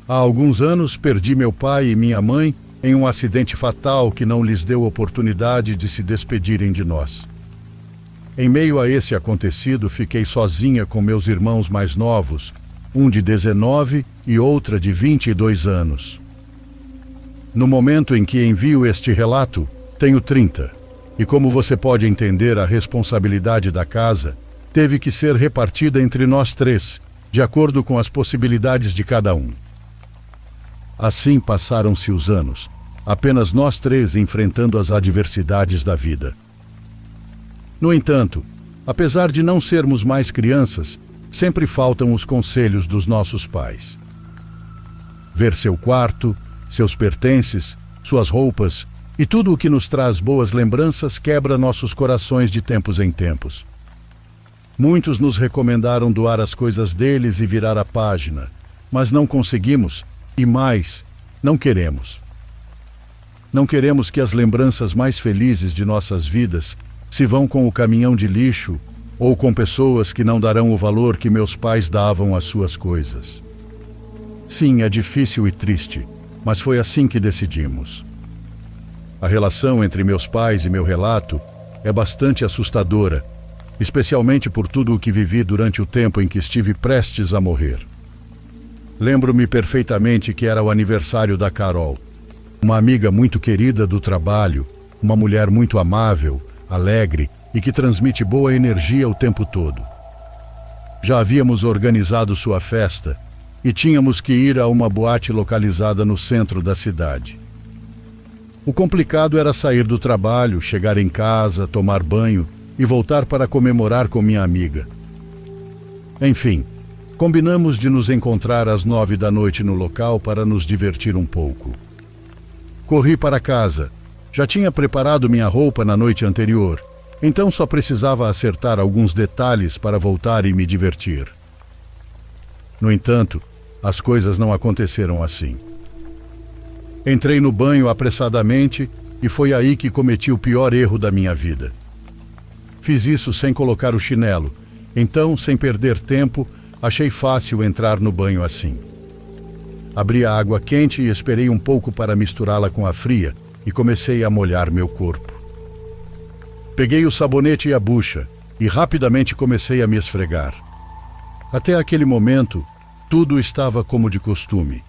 Há alguns anos perdi meu pai e minha mãe em um acidente fatal que não lhes deu oportunidade de se despedirem de nós. Em meio a esse acontecido, fiquei sozinha com meus irmãos mais novos, um de 19 e outra de 22 anos. No momento em que envio este relato, tenho 30, e como você pode entender, a responsabilidade da casa teve que ser repartida entre nós três, de acordo com as possibilidades de cada um. Assim passaram-se os anos, apenas nós três enfrentando as adversidades da vida. No entanto, apesar de não sermos mais crianças, sempre faltam os conselhos dos nossos pais. Ver seu quarto, seus pertences, suas roupas e tudo o que nos traz boas lembranças quebra nossos corações de tempos em tempos. Muitos nos recomendaram doar as coisas deles e virar a página, mas não conseguimos e mais, não queremos. Não queremos que as lembranças mais felizes de nossas vidas se vão com o caminhão de lixo ou com pessoas que não darão o valor que meus pais davam às suas coisas. Sim, é difícil e triste, mas foi assim que decidimos. A relação entre meus pais e meu relato é bastante assustadora, especialmente por tudo o que vivi durante o tempo em que estive prestes a morrer. Lembro-me perfeitamente que era o aniversário da Carol, uma amiga muito querida do trabalho, uma mulher muito amável, alegre e que transmite boa energia o tempo todo. Já havíamos organizado sua festa e tínhamos que ir a uma boate localizada no centro da cidade. O complicado era sair do trabalho, chegar em casa, tomar banho e voltar para comemorar com minha amiga. Enfim, combinamos de nos encontrar às 9 da noite no local para nos divertir um pouco. Corri para casa. Já tinha preparado minha roupa na noite anterior, então só precisava acertar alguns detalhes para voltar e me divertir. No entanto, as coisas não aconteceram assim. Entrei no banho apressadamente e foi aí que cometi o pior erro da minha vida. Fiz isso sem colocar o chinelo, então, sem perder tempo, achei fácil entrar no banho assim. Abri a água quente e esperei um pouco para misturá-la com a fria e comecei a molhar meu corpo. Peguei o sabonete e a bucha e rapidamente comecei a me esfregar. Até aquele momento, tudo estava como de costume,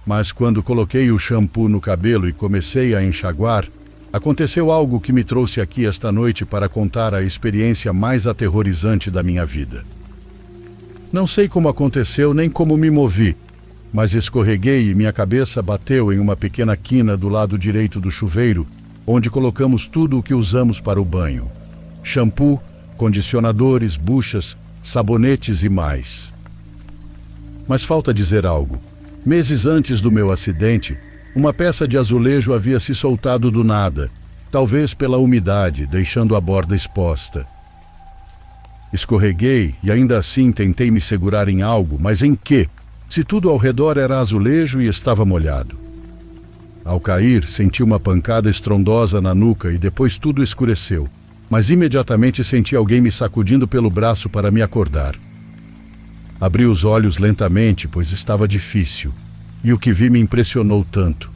mas quando coloquei o shampoo no cabelo e comecei a enxaguar, aconteceu algo que me trouxe aqui esta noite para contar a experiência mais aterrorizante da minha vida. Não sei como aconteceu nem como me movi, mas escorreguei e minha cabeça bateu em uma pequena quina do lado direito do chuveiro, onde colocamos tudo o que usamos para o banho: shampoo, condicionadores, buchas, sabonetes e mais. Mas falta dizer algo. Meses antes do meu acidente, uma peça de azulejo havia se soltado do nada, talvez pela umidade, deixando a borda exposta. Escorreguei e ainda assim tentei me segurar em algo, mas em quê? Se tudo ao redor era azulejo e estava molhado. Ao cair, senti uma pancada estrondosa na nuca e depois tudo escureceu, mas imediatamente senti alguém me sacudindo pelo braço para me acordar. Abri os olhos lentamente, pois estava difícil, e o que vi me impressionou tanto.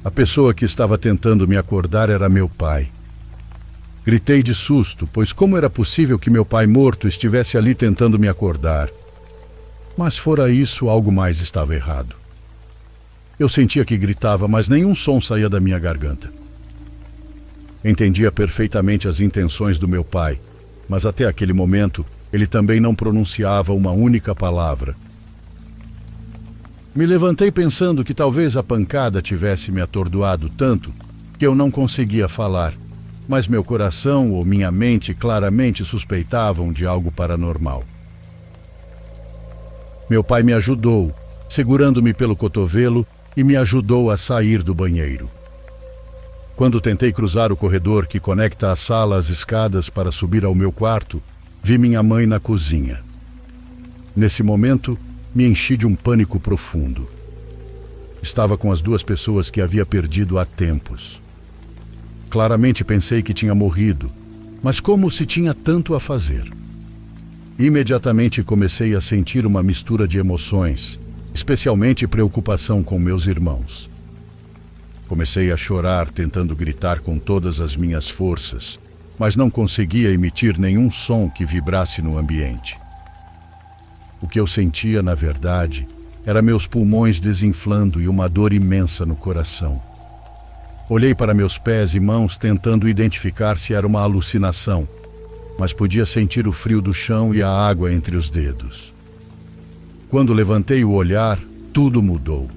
A pessoa que estava tentando me acordar era meu pai. Gritei de susto, pois como era possível que meu pai morto estivesse ali tentando me acordar? Mas fora isso, algo mais estava errado. Eu sentia que gritava, mas nenhum som saía da minha garganta. Entendia perfeitamente as intenções do meu pai, mas até aquele momento, ele também não pronunciava uma única palavra. Me levantei pensando que talvez a pancada tivesse me atordoado tanto que eu não conseguia falar, mas meu coração ou minha mente claramente suspeitavam de algo paranormal. Meu pai me ajudou, segurando-me pelo cotovelo, e me ajudou a sair do banheiro. Quando tentei cruzar o corredor que conecta a sala às escadas para subir ao meu quarto, vi minha mãe na cozinha. Nesse momento, me enchi de um pânico profundo. Estava com as duas pessoas que havia perdido há tempos. Claramente pensei que tinha morrido, mas como se tinha tanto a fazer? Imediatamente comecei a sentir uma mistura de emoções: especialmente preocupação com meus irmãos. Comecei a chorar, tentando gritar com todas as minhas forças, mas não conseguia emitir nenhum som que vibrasse no ambiente. O que eu sentia, na verdade, era meus pulmões desinflando e uma dor imensa no coração. Olhei para meus pés e mãos tentando identificar se era uma alucinação, mas podia sentir o frio do chão e a água entre os dedos. Quando levantei o olhar, tudo mudou.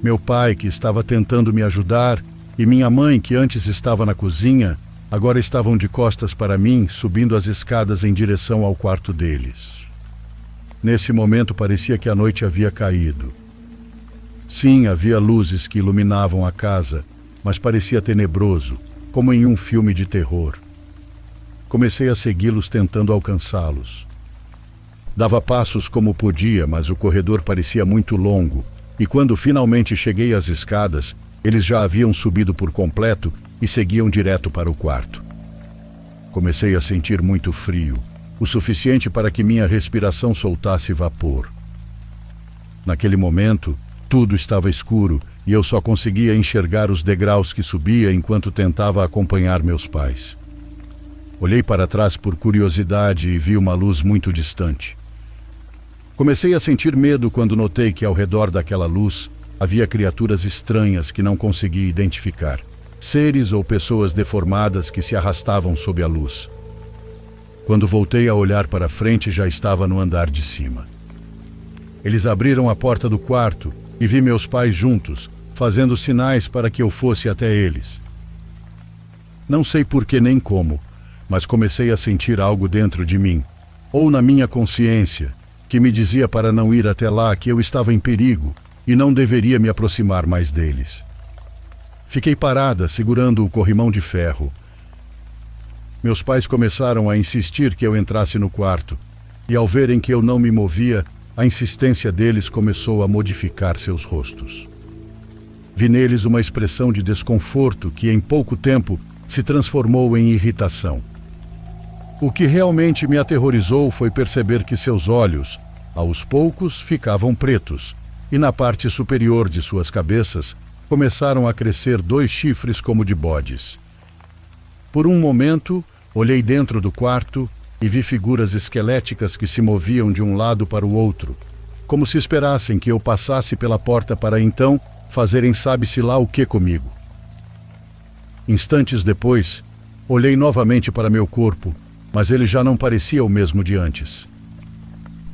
Meu pai, que estava tentando me ajudar, e minha mãe, que antes estava na cozinha, agora estavam de costas para mim, subindo as escadas em direção ao quarto deles. Nesse momento parecia que a noite havia caído. Sim, havia luzes que iluminavam a casa, mas parecia tenebroso, como em um filme de terror. Comecei a segui-los tentando alcançá-los. Dava passos como podia, mas o corredor parecia muito longo, e quando finalmente cheguei às escadas, eles já haviam subido por completo e seguiam direto para o quarto. Comecei a sentir muito frio, o suficiente para que minha respiração soltasse vapor. Naquele momento, tudo estava escuro e eu só conseguia enxergar os degraus que subia enquanto tentava acompanhar meus pais. Olhei para trás por curiosidade e vi uma luz muito distante. Comecei a sentir medo quando notei que ao redor daquela luz havia criaturas estranhas que não conseguia identificar, seres ou pessoas deformadas que se arrastavam sob a luz. Quando voltei a olhar para frente, já estava no andar de cima. Eles abriram a porta do quarto e vi meus pais juntos, fazendo sinais para que eu fosse até eles. Não sei por que nem como, mas comecei a sentir algo dentro de mim, ou na minha consciência, que me dizia para não ir até lá, que eu estava em perigo e não deveria me aproximar mais deles. Fiquei parada, segurando o corrimão de ferro. Meus pais começaram a insistir que eu entrasse no quarto, e ao verem que eu não me movia, a insistência deles começou a modificar seus rostos. Vi neles uma expressão de desconforto que, em pouco tempo, se transformou em irritação. O que realmente me aterrorizou foi perceber que seus olhos, aos poucos, ficavam pretos, e na parte superior de suas cabeças começaram a crescer 2 chifres como de bodes. Por um momento, olhei dentro do quarto e vi figuras esqueléticas que se moviam de um lado para o outro, como se esperassem que eu passasse pela porta para então fazerem sabe-se lá o que comigo. Instantes depois, olhei novamente para meu corpo, mas ele já não parecia o mesmo de antes.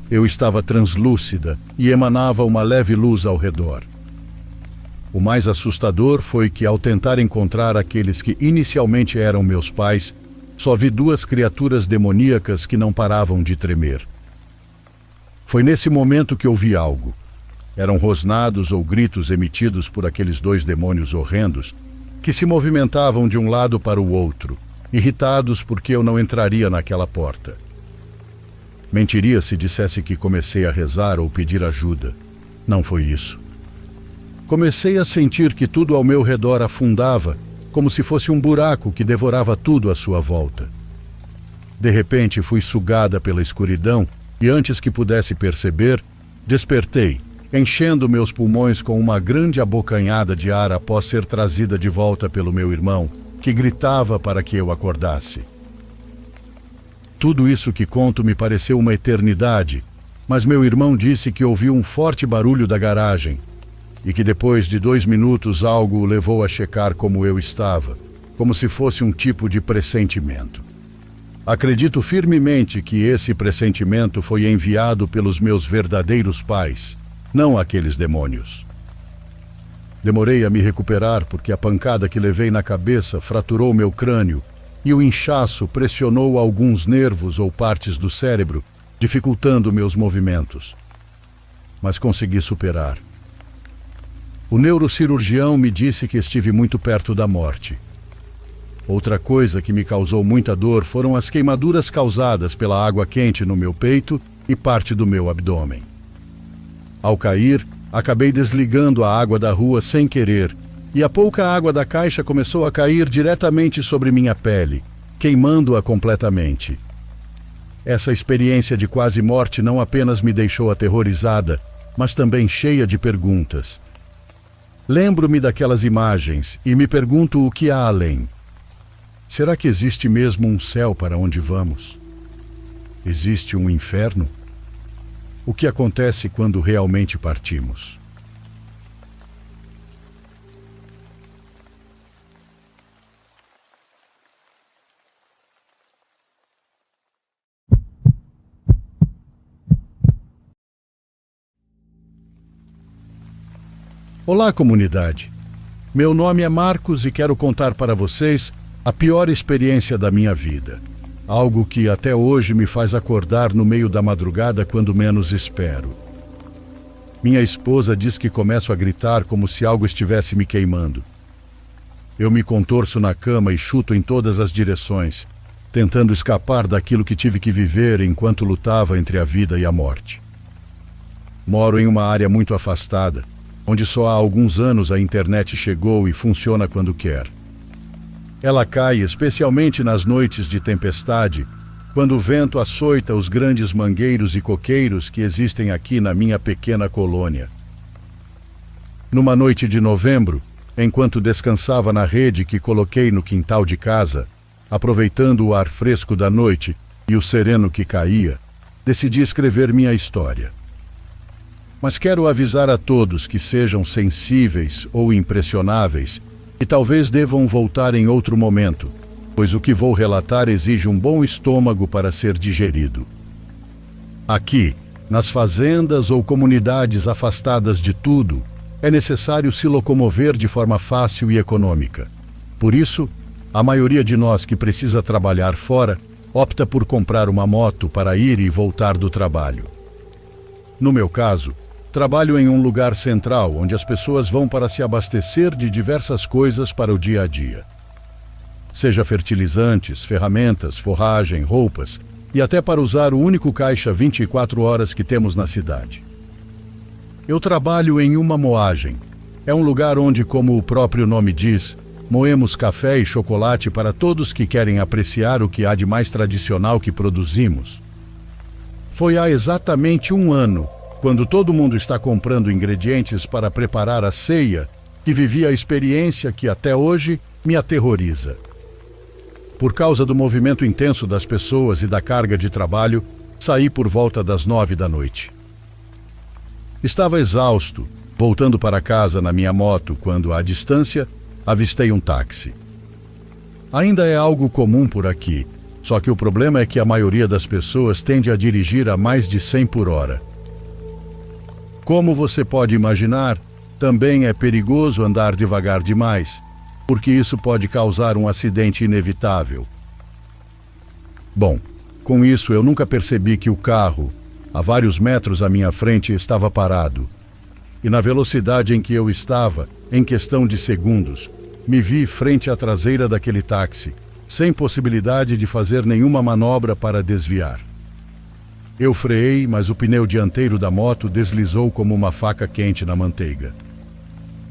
Eu estava translúcida e emanava uma leve luz ao redor. O mais assustador foi que, ao tentar encontrar aqueles que inicialmente eram meus pais, só vi 2 criaturas demoníacas que não paravam de tremer. Foi nesse momento que ouvi algo. Eram rosnados ou gritos emitidos por aqueles 2 demônios horrendos que se movimentavam de um lado para o outro, irritados porque eu não entraria naquela porta. Mentiria se dissesse que comecei a rezar ou pedir ajuda. Não foi isso. Comecei a sentir que tudo ao meu redor afundava, como se fosse um buraco que devorava tudo à sua volta. De repente fui sugada pela escuridão e, antes que pudesse perceber, despertei, enchendo meus pulmões com uma grande abocanhada de ar após ser trazida de volta pelo meu irmão, que gritava para que eu acordasse. Tudo isso que conto me pareceu uma eternidade, mas meu irmão disse que ouviu um forte barulho da garagem e que depois de 2 minutos algo o levou a checar como eu estava, como se fosse um tipo de pressentimento. Acredito firmemente que esse pressentimento foi enviado pelos meus verdadeiros pais, não aqueles demônios. Demorei a me recuperar porque a pancada que levei na cabeça fraturou meu crânio e o inchaço pressionou alguns nervos ou partes do cérebro, dificultando meus movimentos. Mas consegui superar. O neurocirurgião me disse que estive muito perto da morte. Outra coisa que me causou muita dor foram as queimaduras causadas pela água quente no meu peito e parte do meu abdômen. Ao cair, acabei desligando a água da rua sem querer, e a pouca água da caixa começou a cair diretamente sobre minha pele, queimando-a completamente. Essa experiência de quase morte não apenas me deixou aterrorizada, mas também cheia de perguntas. Lembro-me daquelas imagens e me pergunto o que há além. Será que existe mesmo um céu para onde vamos? Existe um inferno? O que acontece quando realmente partimos? Olá, comunidade. Meu nome é Marcos e quero contar para vocês a pior experiência da minha vida. Algo que até hoje me faz acordar no meio da madrugada quando menos espero. Minha esposa diz que começo a gritar como se algo estivesse me queimando. Eu me contorço na cama e chuto em todas as direções, tentando escapar daquilo que tive que viver enquanto lutava entre a vida e a morte. Moro em uma área muito afastada, onde só há alguns anos a internet chegou e funciona quando quer. Ela cai especialmente nas noites de tempestade, quando o vento açoita os grandes mangueiros e coqueiros que existem aqui na minha pequena colônia. Numa noite de novembro, enquanto descansava na rede que coloquei no quintal de casa, aproveitando o ar fresco da noite e o sereno que caía, decidi escrever minha história. Mas quero avisar a todos que sejam sensíveis ou impressionáveis e talvez devam voltar em outro momento, pois o que vou relatar exige um bom estômago para ser digerido. Aqui, nas fazendas ou comunidades afastadas de tudo, é necessário se locomover de forma fácil e econômica. Por isso, a maioria de nós que precisa trabalhar fora opta por comprar uma moto para ir e voltar do trabalho. No meu caso, trabalho em um lugar central, onde as pessoas vão para se abastecer de diversas coisas para o dia a dia. Seja fertilizantes, ferramentas, forragem, roupas, e até para usar o único caixa 24 horas que temos na cidade. Eu trabalho em uma moagem. É um lugar onde, como o próprio nome diz, moemos café e chocolate para todos que querem apreciar o que há de mais tradicional que produzimos. Foi há exatamente um ano, quando todo mundo está comprando ingredientes para preparar a ceia, que vivi a experiência que até hoje me aterroriza. Por causa do movimento intenso das pessoas e da carga de trabalho, saí por volta das 9 da noite. Estava exausto, voltando para casa na minha moto, quando, à distância, avistei um táxi. Ainda é algo comum por aqui, só que o problema é que a maioria das pessoas tende a dirigir a mais de 100 por hora. Como você pode imaginar, também é perigoso andar devagar demais, porque isso pode causar um acidente inevitável. Bom, com isso eu nunca percebi que o carro, a vários metros à minha frente, estava parado. E na velocidade em que eu estava, em questão de segundos, me vi frente à traseira daquele táxi, sem possibilidade de fazer nenhuma manobra para desviar. Eu freiei, mas o pneu dianteiro da moto deslizou como uma faca quente na manteiga.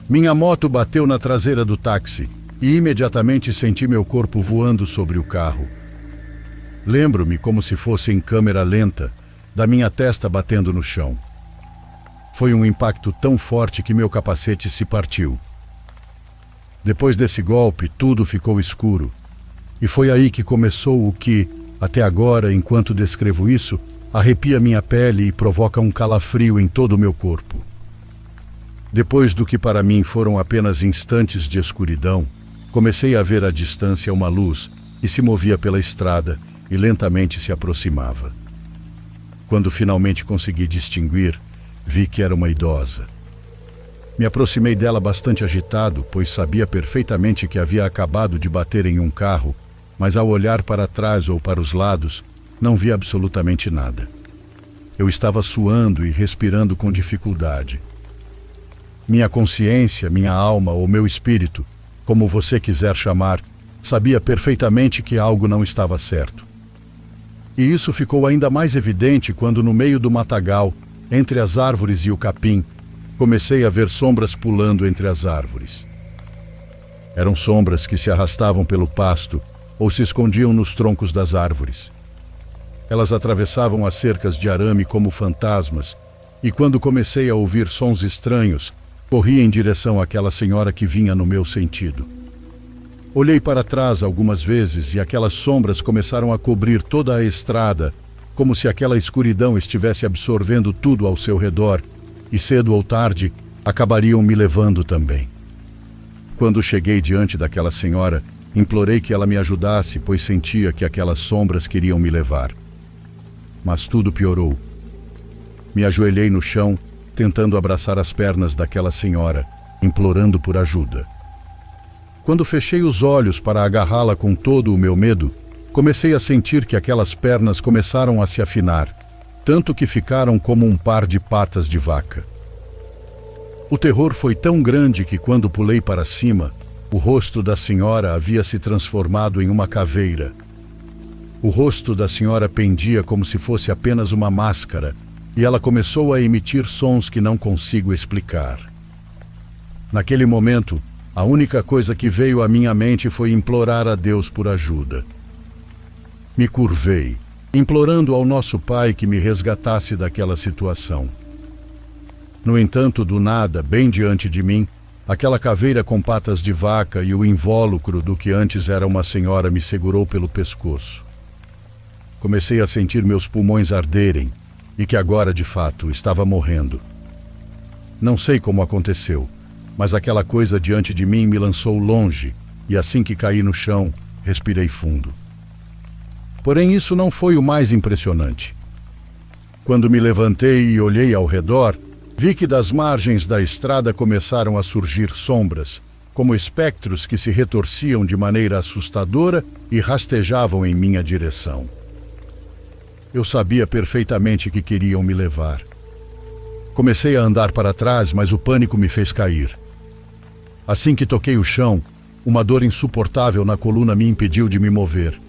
Minha moto bateu na traseira do táxi e imediatamente senti meu corpo voando sobre o carro. Lembro-me, como se fosse em câmera lenta, da minha testa batendo no chão. Foi um impacto tão forte que meu capacete se partiu. Depois desse golpe, tudo ficou escuro. E foi aí que começou o que, até agora, enquanto descrevo isso, arrepia minha pele e provoca um calafrio em todo o meu corpo. Depois do que para mim foram apenas instantes de escuridão, comecei a ver à distância uma luz que se movia pela estrada e lentamente se aproximava. Quando finalmente consegui distinguir, vi que era uma idosa. Me aproximei dela bastante agitado, pois sabia perfeitamente que havia acabado de bater em um carro, mas ao olhar para trás ou para os lados, não vi absolutamente nada. Eu estava suando e respirando com dificuldade. Minha consciência, minha alma ou meu espírito, como você quiser chamar, sabia perfeitamente que algo não estava certo. E isso ficou ainda mais evidente quando, no meio do matagal, entre as árvores e o capim, comecei a ver sombras pulando entre as árvores. Eram sombras que se arrastavam pelo pasto ou se escondiam nos troncos das árvores. Elas atravessavam as cercas de arame como fantasmas e quando comecei a ouvir sons estranhos, corri em direção àquela senhora que vinha no meu sentido. Olhei para trás algumas vezes e aquelas sombras começaram a cobrir toda a estrada, como se aquela escuridão estivesse absorvendo tudo ao seu redor, e cedo ou tarde acabariam me levando também. Quando cheguei diante daquela senhora, implorei que ela me ajudasse, pois sentia que aquelas sombras queriam me levar. Mas tudo piorou. Me ajoelhei no chão, tentando abraçar as pernas daquela senhora, implorando por ajuda. Quando fechei os olhos para agarrá-la com todo o meu medo, comecei a sentir que aquelas pernas começaram a se afinar, tanto que ficaram como um par de patas de vaca. O terror foi tão grande que quando pulei para cima, o rosto da senhora havia se transformado em uma caveira. O rosto da senhora pendia como se fosse apenas uma máscara, e ela começou a emitir sons que não consigo explicar. Naquele momento, a única coisa que veio à minha mente foi implorar a Deus por ajuda. Me curvei, implorando ao nosso Pai que me resgatasse daquela situação. No entanto, do nada, bem diante de mim, aquela caveira com patas de vaca e o invólucro do que antes era uma senhora me segurou pelo pescoço. Comecei a sentir meus pulmões arderem e que agora, de fato, estava morrendo. Não sei como aconteceu, mas aquela coisa diante de mim me lançou longe e assim que caí no chão, respirei fundo. Porém, isso não foi o mais impressionante. Quando me levantei e olhei ao redor, vi que das margens da estrada começaram a surgir sombras, como espectros que se retorciam de maneira assustadora e rastejavam em minha direção. Eu sabia perfeitamente que queriam me levar. Comecei a andar para trás, mas o pânico me fez cair. Assim que toquei o chão, uma dor insuportável na coluna me impediu de me mover.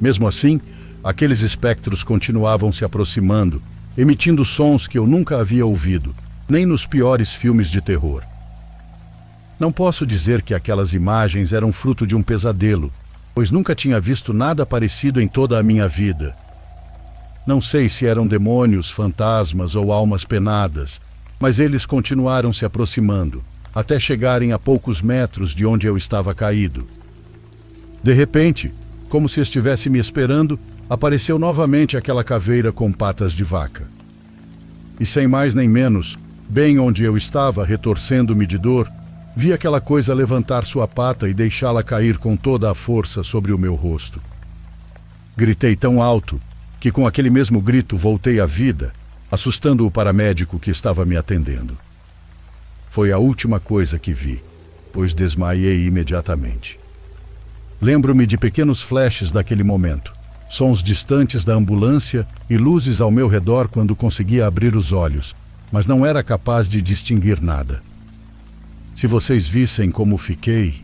Mesmo assim, aqueles espectros continuavam se aproximando, emitindo sons que eu nunca havia ouvido, nem nos piores filmes de terror. Não posso dizer que aquelas imagens eram fruto de um pesadelo, pois nunca tinha visto nada parecido em toda a minha vida. Não sei se eram demônios, fantasmas ou almas penadas, mas eles continuaram se aproximando, até chegarem a poucos metros de onde eu estava caído. De repente, como se estivesse me esperando, apareceu novamente aquela caveira com patas de vaca. E sem mais nem menos, bem onde eu estava, retorcendo-me de dor, vi aquela coisa levantar sua pata e deixá-la cair com toda a força sobre o meu rosto. Gritei tão alto que com aquele mesmo grito voltei à vida, assustando o paramédico que estava me atendendo. Foi a última coisa que vi, pois desmaiei imediatamente. Lembro-me de pequenos flashes daquele momento, sons distantes da ambulância e luzes ao meu redor quando conseguia abrir os olhos, mas não era capaz de distinguir nada. Se vocês vissem como fiquei,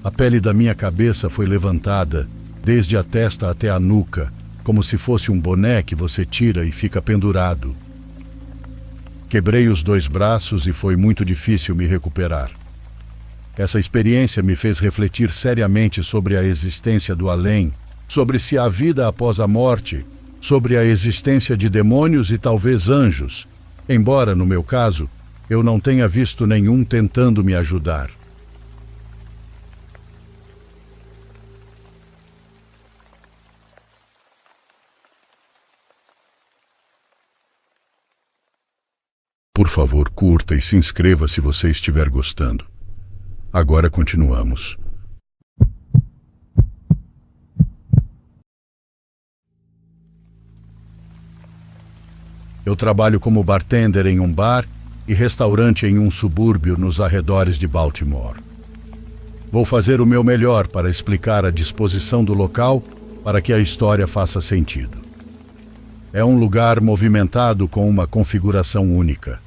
a pele da minha cabeça foi levantada, desde a testa até a nuca, como se fosse um boné que você tira e fica pendurado. Quebrei os 2 braços e foi muito difícil me recuperar. Essa experiência me fez refletir seriamente sobre a existência do além, sobre se há vida após a morte, sobre a existência de demônios e talvez anjos, embora, no meu caso, eu não tenha visto nenhum tentando me ajudar. Por favor, curta e se inscreva se você estiver gostando. Agora continuamos. Eu trabalho como bartender em um bar e restaurante em um subúrbio nos arredores de Baltimore. Vou fazer o meu melhor para explicar a disposição do local para que a história faça sentido. É um lugar movimentado com uma configuração única.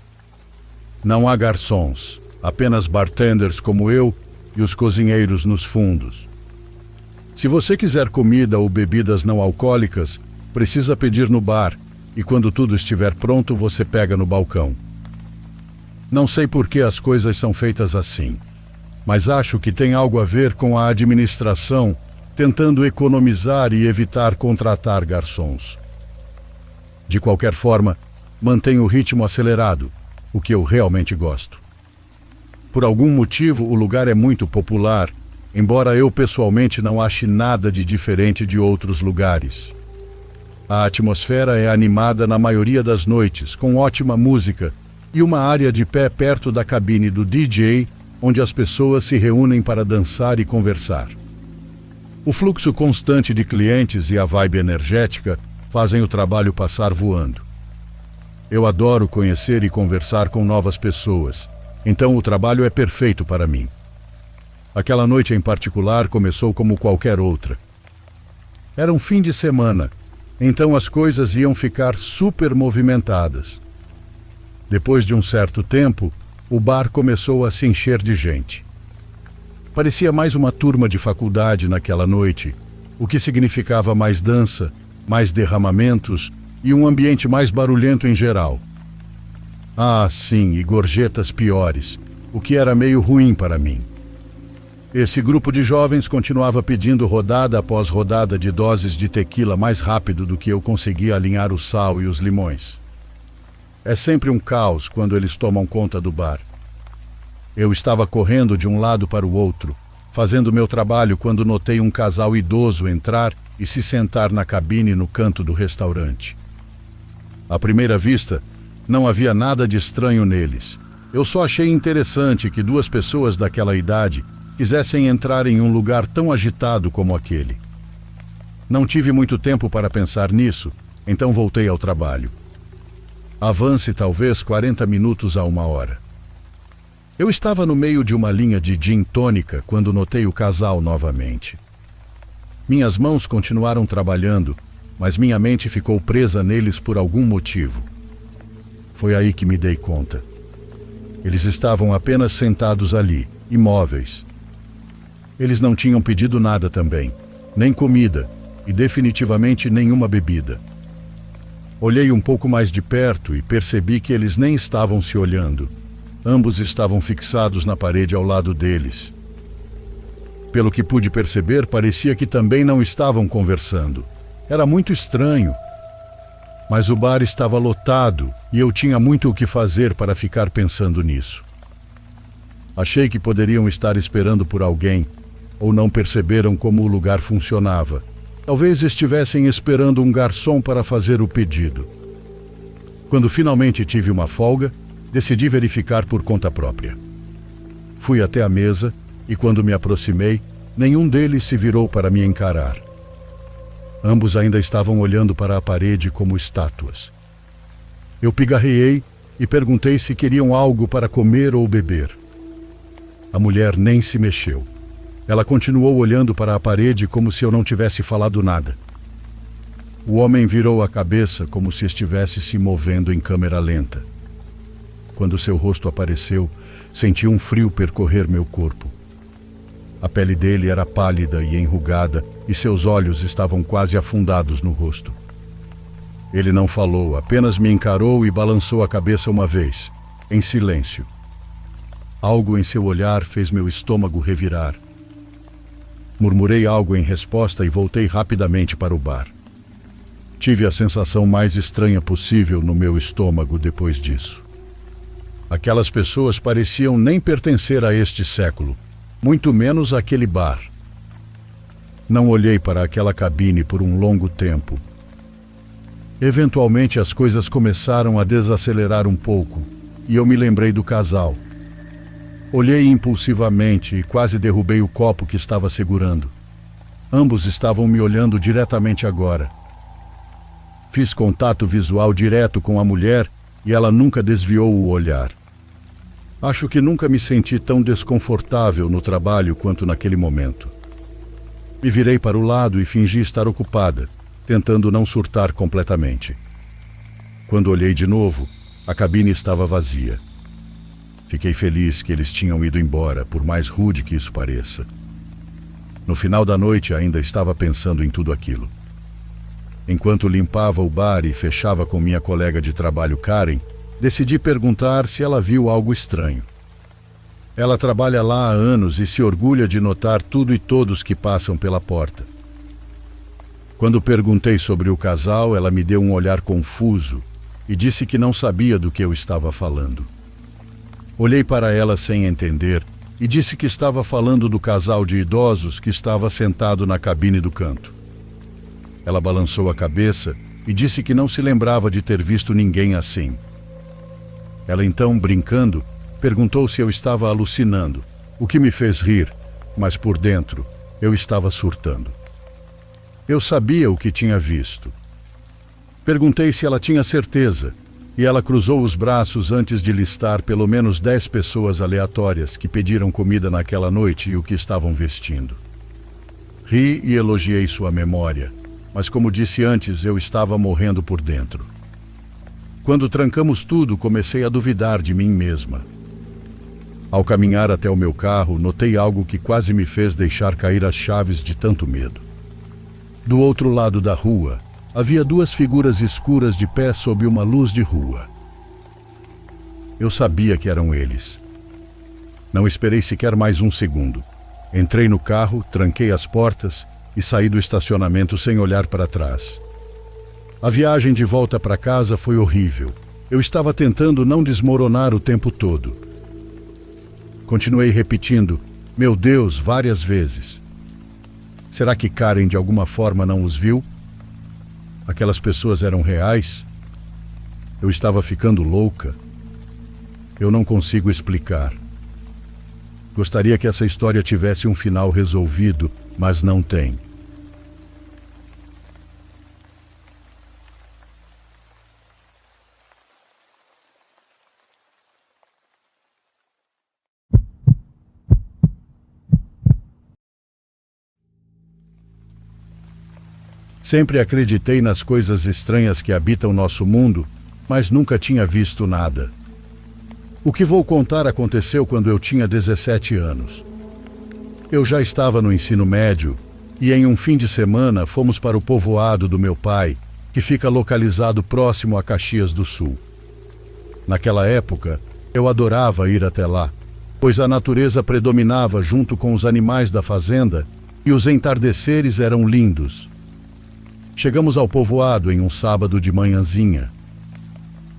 Não há garçons, apenas bartenders como eu e os cozinheiros nos fundos. Se você quiser comida ou bebidas não alcoólicas, precisa pedir no bar e quando tudo estiver pronto você pega no balcão. Não sei por que as coisas são feitas assim, mas acho que tem algo a ver com a administração tentando economizar e evitar contratar garçons. De qualquer forma, mantém o ritmo acelerado, o que eu realmente gosto. Por algum motivo, o lugar é muito popular, embora eu pessoalmente não ache nada de diferente de outros lugares. A atmosfera é animada na maioria das noites, com ótima música e uma área de pé perto da cabine do DJ, onde as pessoas se reúnem para dançar e conversar. O fluxo constante de clientes e a vibe energética fazem o trabalho passar voando. Eu adoro conhecer e conversar com novas pessoas, então o trabalho é perfeito para mim. Aquela noite em particular começou como qualquer outra. Era um fim de semana, então as coisas iam ficar super movimentadas. Depois de um certo tempo, o bar começou a se encher de gente. Parecia mais uma turma de faculdade naquela noite, o que significava mais dança, mais derramamentos e um ambiente mais barulhento em geral. Ah, sim, e gorjetas piores, o que era meio ruim para mim. Esse grupo de jovens continuava pedindo rodada após rodada de doses de tequila mais rápido do que eu conseguia alinhar o sal e os limões. É sempre um caos quando eles tomam conta do bar. Eu estava correndo de um lado para o outro, fazendo meu trabalho quando notei um casal idoso entrar e se sentar na cabine no canto do restaurante. À primeira vista, não havia nada de estranho neles. Eu só achei interessante que duas pessoas daquela idade quisessem entrar em um lugar tão agitado como aquele. Não tive muito tempo para pensar nisso, então voltei ao trabalho. Avance talvez 40 minutos a 1 hora. Eu estava no meio de uma linha de gin tônica quando notei o casal novamente. Minhas mãos continuaram trabalhando, mas minha mente ficou presa neles por algum motivo. Foi aí que me dei conta. Eles estavam apenas sentados ali, imóveis. Eles não tinham pedido nada também, nem comida e definitivamente nenhuma bebida. Olhei um pouco mais de perto e percebi que eles nem estavam se olhando. Ambos estavam fixados na parede ao lado deles. Pelo que pude perceber, parecia que também não estavam conversando. Era muito estranho. Mas o bar estava lotado e eu tinha muito o que fazer para ficar pensando nisso. Achei que poderiam estar esperando por alguém ou não perceberam como o lugar funcionava. Talvez estivessem esperando um garçom para fazer o pedido. Quando finalmente tive uma folga, decidi verificar por conta própria. Fui até a mesa e quando me aproximei, nenhum deles se virou para me encarar. Ambos ainda estavam olhando para a parede como estátuas. Eu pigarreei e perguntei se queriam algo para comer ou beber. A mulher nem se mexeu. Ela continuou olhando para a parede como se eu não tivesse falado nada. O homem virou a cabeça como se estivesse se movendo em câmera lenta. Quando seu rosto apareceu, senti um frio percorrer meu corpo. A pele dele era pálida e enrugada e seus olhos estavam quase afundados no rosto. Ele não falou, apenas me encarou e balançou a cabeça uma vez, em silêncio. Algo em seu olhar fez meu estômago revirar. Murmurei algo em resposta e voltei rapidamente para o bar. Tive a sensação mais estranha possível no meu estômago depois disso. Aquelas pessoas pareciam nem pertencer a este século, muito menos àquele bar. Não olhei para aquela cabine por um longo tempo. Eventualmente as coisas começaram a desacelerar um pouco e eu me lembrei do casal. Olhei impulsivamente e quase derrubei o copo que estava segurando. Ambos estavam me olhando diretamente agora. Fiz contato visual direto com a mulher e ela nunca desviou o olhar. Acho que nunca me senti tão desconfortável no trabalho quanto naquele momento. Me virei para o lado e fingi estar ocupada, tentando não surtar completamente. Quando olhei de novo, a cabine estava vazia. Fiquei feliz que eles tinham ido embora, por mais rude que isso pareça. No final da noite ainda estava pensando em tudo aquilo. Enquanto limpava o bar e fechava com minha colega de trabalho Karen, decidi perguntar se ela viu algo estranho. Ela trabalha lá há anos e se orgulha de notar tudo e todos que passam pela porta. Quando perguntei sobre o casal, ela me deu um olhar confuso e disse que não sabia do que eu estava falando. Olhei para ela sem entender e disse que estava falando do casal de idosos que estava sentado na cabine do canto. Ela balançou a cabeça e disse que não se lembrava de ter visto ninguém assim. Ela então, brincando, perguntou se eu estava alucinando, o que me fez rir, mas por dentro eu estava surtando. Eu sabia o que tinha visto. Perguntei se ela tinha certeza, e ela cruzou os braços antes de listar pelo menos 10 pessoas aleatórias que pediram comida naquela noite e o que estavam vestindo. Ri e elogiei sua memória, mas como disse antes, eu estava morrendo por dentro. Quando trancamos tudo, comecei a duvidar de mim mesma. Ao caminhar até o meu carro, notei algo que quase me fez deixar cair as chaves de tanto medo. Do outro lado da rua, havia 2 figuras escuras de pé sob uma luz de rua. Eu sabia que eram eles. Não esperei sequer mais um segundo. Entrei no carro, tranquei as portas e saí do estacionamento sem olhar para trás. A viagem de volta para casa foi horrível. Eu estava tentando não desmoronar o tempo todo. Continuei repetindo, meu Deus, várias vezes. Será que Karen de alguma forma não os viu? Aquelas pessoas eram reais? Eu estava ficando louca? Eu não consigo explicar. Gostaria que essa história tivesse um final resolvido, mas não tem. Sempre acreditei nas coisas estranhas que habitam nosso mundo, mas nunca tinha visto nada. O que vou contar aconteceu quando eu tinha 17 anos. Eu já estava no ensino médio e em um fim de semana fomos para o povoado do meu pai, que fica localizado próximo a Caxias do Sul. Naquela época, eu adorava ir até lá, pois a natureza predominava junto com os animais da fazenda e os entardeceres eram lindos. Chegamos ao povoado em um sábado de manhãzinha.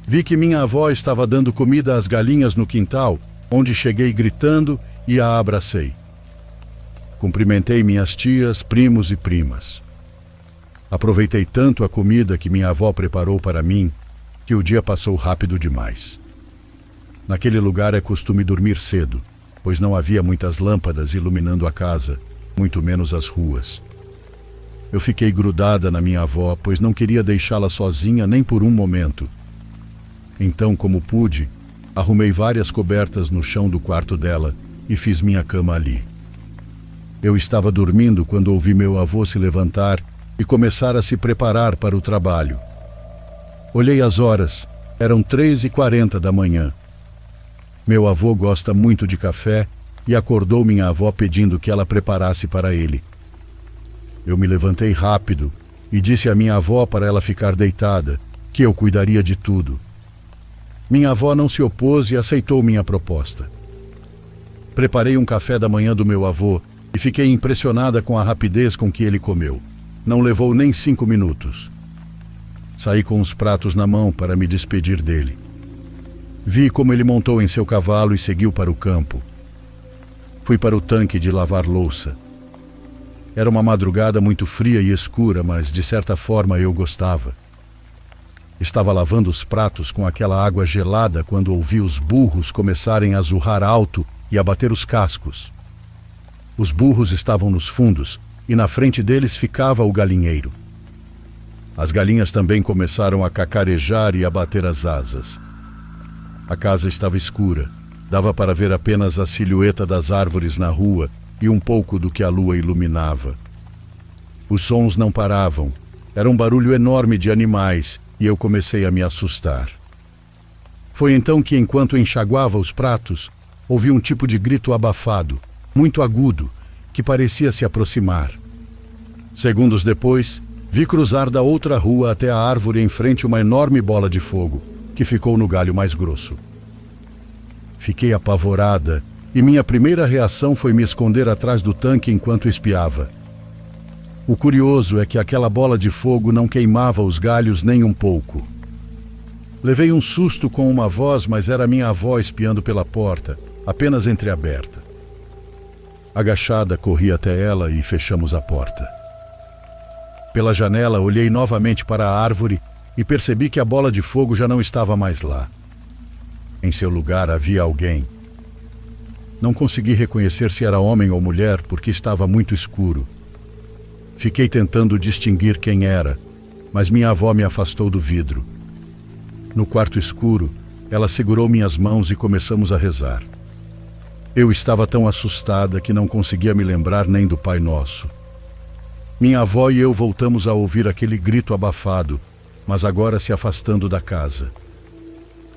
Vi que minha avó estava dando comida às galinhas no quintal, onde cheguei gritando e a abracei. Cumprimentei minhas tias, primos e primas. Aproveitei tanto a comida que minha avó preparou para mim, que o dia passou rápido demais. Naquele lugar é costume dormir cedo, pois não havia muitas lâmpadas iluminando a casa, muito menos as ruas. Eu fiquei grudada na minha avó, pois não queria deixá-la sozinha nem por um momento. Então, como pude, arrumei várias cobertas no chão do quarto dela e fiz minha cama ali. Eu estava dormindo quando ouvi meu avô se levantar e começar a se preparar para o trabalho. Olhei as horas, eram 3h40 da manhã. Meu avô gosta muito de café e acordou minha avó pedindo que ela preparasse para ele. Eu me levantei rápido e disse à minha avó para ela ficar deitada, que eu cuidaria de tudo. Minha avó não se opôs e aceitou minha proposta. Preparei um café da manhã do meu avô e fiquei impressionada com a rapidez com que ele comeu. Não levou nem 5 minutos. Saí com os pratos na mão para me despedir dele. Vi como ele montou em seu cavalo e seguiu para o campo. Fui para o tanque de lavar louça. Era uma madrugada muito fria e escura, mas de certa forma eu gostava. Estava lavando os pratos com aquela água gelada quando ouvi os burros começarem a zurrar alto e a bater os cascos. Os burros estavam nos fundos e na frente deles ficava o galinheiro. As galinhas também começaram a cacarejar e a bater as asas. A casa estava escura, dava para ver apenas a silhueta das árvores na rua e um pouco do que a lua iluminava. Os sons não paravam, era um barulho enorme de animais e eu comecei a me assustar. Foi então que, enquanto enxaguava os pratos, ouvi um tipo de grito abafado, muito agudo, que parecia se aproximar. Segundos depois, vi cruzar da outra rua até a árvore em frente uma enorme bola de fogo, que ficou no galho mais grosso. Fiquei apavorada e minha primeira reação foi me esconder atrás do tanque enquanto espiava. O curioso é que aquela bola de fogo não queimava os galhos nem um pouco. Levei um susto com uma voz, mas era minha avó espiando pela porta, apenas entreaberta. Agachada, corri até ela e fechamos a porta. Pela janela, olhei novamente para a árvore e percebi que a bola de fogo já não estava mais lá. Em seu lugar havia alguém. Não consegui reconhecer se era homem ou mulher porque estava muito escuro. Fiquei tentando distinguir quem era, mas minha avó me afastou do vidro. No quarto escuro, ela segurou minhas mãos e começamos a rezar. Eu estava tão assustada que não conseguia me lembrar nem do Pai Nosso. Minha avó e eu voltamos a ouvir aquele grito abafado, mas agora se afastando da casa.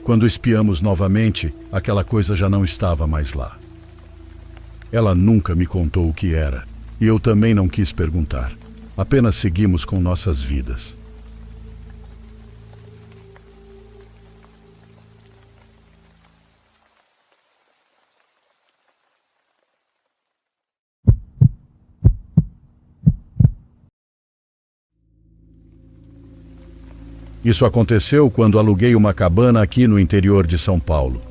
Quando espiamos novamente, aquela coisa já não estava mais lá. Ela nunca me contou o que era, e eu também não quis perguntar. Apenas seguimos com nossas vidas. Isso aconteceu quando aluguei uma cabana aqui no interior de São Paulo.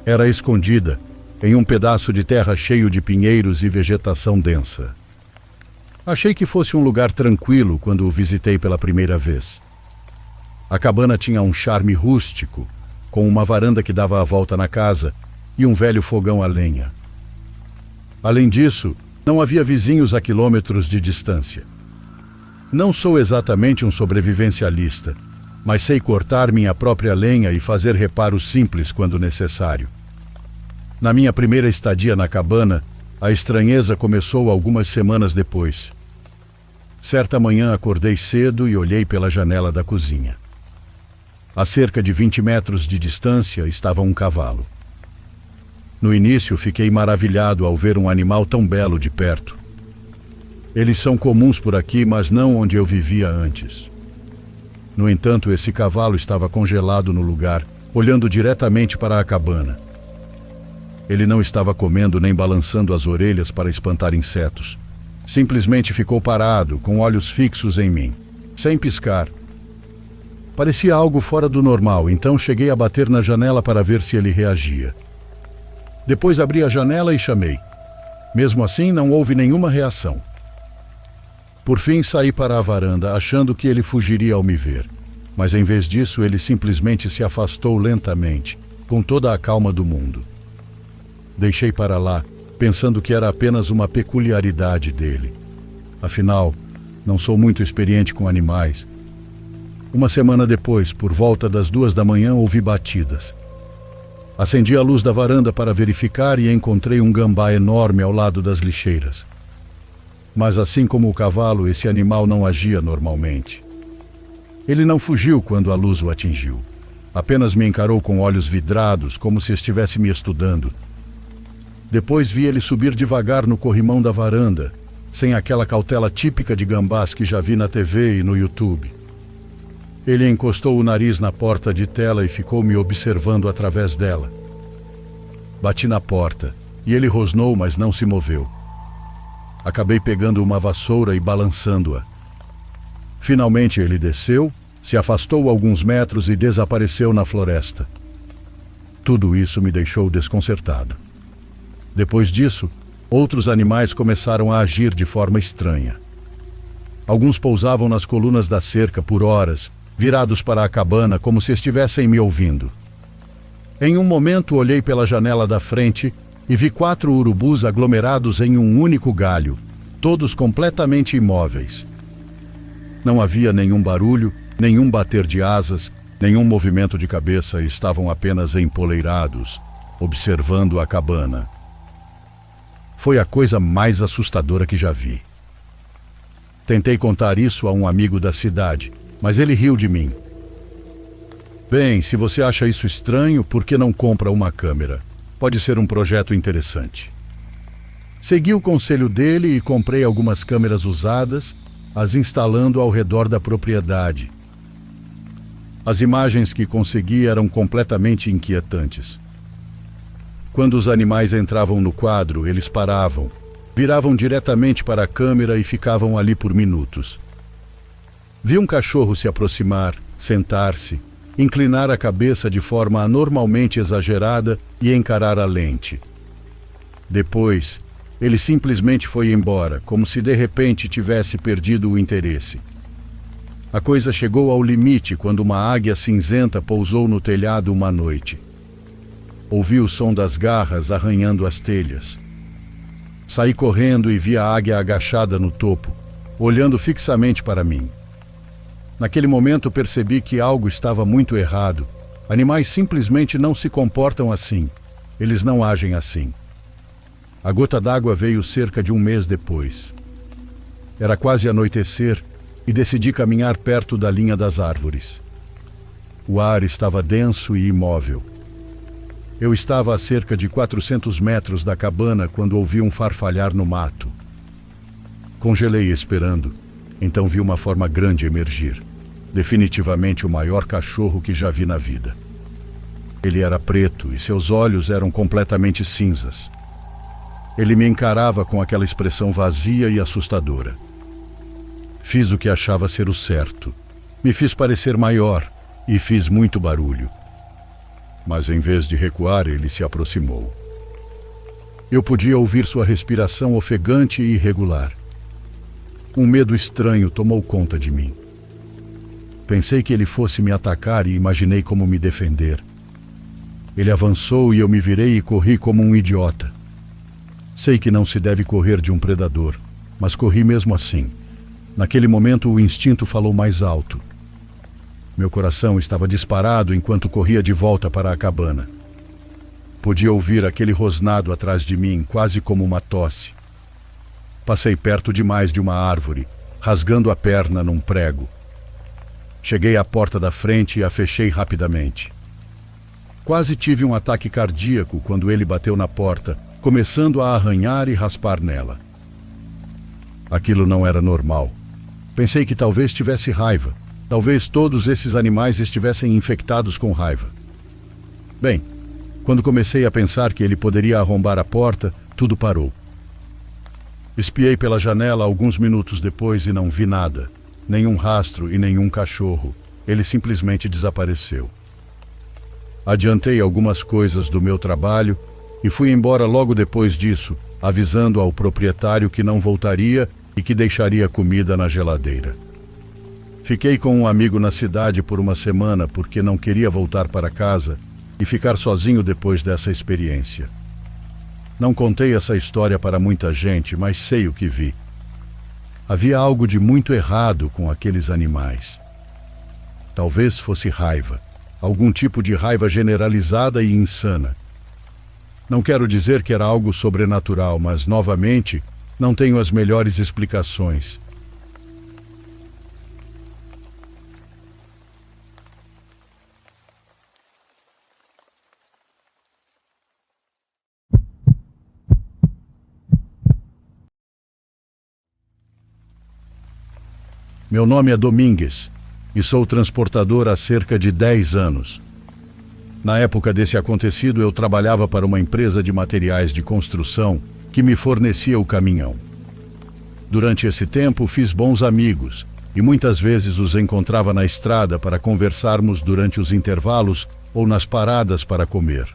Era escondida em um pedaço de terra cheio de pinheiros e vegetação densa. Achei que fosse um lugar tranquilo quando o visitei pela primeira vez. A cabana tinha um charme rústico, com uma varanda que dava a volta na casa e um velho fogão a lenha. Além disso, não havia vizinhos a quilômetros de distância. Não sou exatamente um sobrevivencialista, mas sei cortar minha própria lenha e fazer reparos simples quando necessário. Na minha primeira estadia na cabana, a estranheza começou algumas semanas depois. Certa manhã acordei cedo e olhei pela janela da cozinha. A cerca de 20 metros de distância estava um cavalo. No início fiquei maravilhado ao ver um animal tão belo de perto. Eles são comuns por aqui, mas não onde eu vivia antes. No entanto, esse cavalo estava congelado no lugar, olhando diretamente para a cabana. Ele não estava comendo nem balançando as orelhas para espantar insetos. Simplesmente ficou parado, com olhos fixos em mim, sem piscar. Parecia algo fora do normal, então cheguei a bater na janela para ver se ele reagia. Depois abri a janela e chamei. Mesmo assim, não houve nenhuma reação. Por fim, saí para a varanda, achando que ele fugiria ao me ver. Mas em vez disso, ele simplesmente se afastou lentamente, com toda a calma do mundo. Deixei para lá, pensando que era apenas uma peculiaridade dele. Afinal, não sou muito experiente com animais. Uma semana depois, por volta das 2 da manhã, ouvi batidas. Acendi a luz da varanda para verificar e encontrei um gambá enorme ao lado das lixeiras. Mas assim como o cavalo, esse animal não agia normalmente. Ele não fugiu quando a luz o atingiu. Apenas me encarou com olhos vidrados, como se estivesse me estudando. Depois vi ele subir devagar no corrimão da varanda, sem aquela cautela típica de gambás que já vi na TV e no YouTube. Ele encostou o nariz na porta de tela e ficou me observando através dela. Bati na porta, e ele rosnou, mas não se moveu. Acabei pegando uma vassoura e balançando-a. Finalmente ele desceu, se afastou alguns metros e desapareceu na floresta. Tudo isso me deixou desconcertado. Depois disso, outros animais começaram a agir de forma estranha. Alguns pousavam nas colunas da cerca por horas, virados para a cabana como se estivessem me ouvindo. Em um momento olhei pela janela da frente e vi 4 urubus aglomerados em um único galho, todos completamente imóveis. Não havia nenhum barulho, nenhum bater de asas, nenhum movimento de cabeça, e estavam apenas empoleirados, observando a cabana. Foi a coisa mais assustadora que já vi. Tentei contar isso a um amigo da cidade, mas ele riu de mim. Bem, se você acha isso estranho, por que não compra uma câmera? Pode ser um projeto interessante. Segui o conselho dele e comprei algumas câmeras usadas, as instalando ao redor da propriedade. As imagens que consegui eram completamente inquietantes. Quando os animais entravam no quadro, eles paravam, viravam diretamente para a câmera e ficavam ali por minutos. Vi um cachorro se aproximar, sentar-se, inclinar a cabeça de forma anormalmente exagerada e encarar a lente. Depois, ele simplesmente foi embora, como se de repente tivesse perdido o interesse. A coisa chegou ao limite quando uma águia cinzenta pousou no telhado uma noite. Ouvi o som das garras arranhando as telhas. Saí correndo e vi a águia agachada no topo, olhando fixamente para mim. Naquele momento percebi que algo estava muito errado. Animais simplesmente não se comportam assim. Eles não agem assim. A gota d'água veio cerca de um mês depois. Era quase anoitecer e decidi caminhar perto da linha das árvores. O ar estava denso e imóvel. Eu estava a cerca de 400 metros da cabana quando ouvi um farfalhar no mato. Congelei esperando, então vi uma forma grande emergir. Definitivamente o maior cachorro que já vi na vida. Ele era preto e seus olhos eram completamente cinzas. Ele me encarava com aquela expressão vazia e assustadora. Fiz o que achava ser o certo. Me fiz parecer maior e fiz muito barulho. Mas em vez de recuar, ele se aproximou. Eu podia ouvir sua respiração ofegante e irregular. Um medo estranho tomou conta de mim. Pensei que ele fosse me atacar e imaginei como me defender. Ele avançou e eu me virei e corri como um idiota. Sei que não se deve correr de um predador, mas corri mesmo assim. Naquele momento o instinto falou mais alto. Meu coração estava disparado enquanto corria de volta para a cabana. Podia ouvir aquele rosnado atrás de mim, quase como uma tosse. Passei perto demais de uma árvore, rasgando a perna num prego. Cheguei à porta da frente e a fechei rapidamente. Quase tive um ataque cardíaco quando ele bateu na porta, começando a arranhar e raspar nela. Aquilo não era normal. Pensei que talvez tivesse raiva. Talvez todos esses animais estivessem infectados com raiva. Bem, quando comecei a pensar que ele poderia arrombar a porta, tudo parou. Espiei pela janela alguns minutos depois e não vi nada. Nenhum rastro e nenhum cachorro. Ele simplesmente desapareceu. Adiantei algumas coisas do meu trabalho e fui embora logo depois disso, avisando ao proprietário que não voltaria e que deixaria comida na geladeira. Fiquei com um amigo na cidade por uma semana porque não queria voltar para casa e ficar sozinho depois dessa experiência. Não contei essa história para muita gente, mas sei o que vi. Havia algo de muito errado com aqueles animais. Talvez fosse raiva, algum tipo de raiva generalizada e insana. Não quero dizer que era algo sobrenatural, mas, novamente, não tenho as melhores explicações. Meu nome é Domingues e sou transportador há cerca de 10 anos. Na época desse acontecido, eu trabalhava para uma empresa de materiais de construção que me fornecia o caminhão. Durante esse tempo, fiz bons amigos e muitas vezes os encontrava na estrada para conversarmos durante os intervalos ou nas paradas para comer.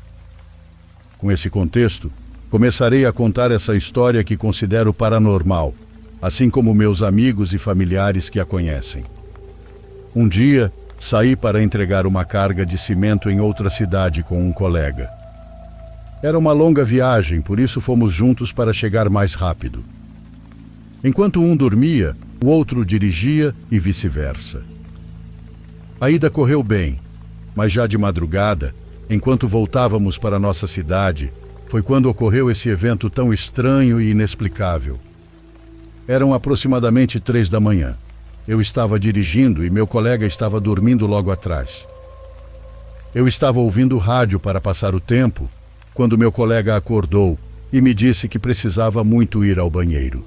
Com esse contexto, começarei a contar essa história que considero paranormal, assim como meus amigos e familiares que a conhecem. Um dia, saí para entregar uma carga de cimento em outra cidade com um colega. Era uma longa viagem, por isso fomos juntos para chegar mais rápido. Enquanto um dormia, o outro dirigia e vice-versa. A ida correu bem, mas já de madrugada, enquanto voltávamos para nossa cidade, foi quando ocorreu esse evento tão estranho e inexplicável. Eram aproximadamente 3 da manhã. Eu estava dirigindo e meu colega estava dormindo logo atrás. Eu estava ouvindo rádio para passar o tempo, quando meu colega acordou e me disse que precisava muito ir ao banheiro.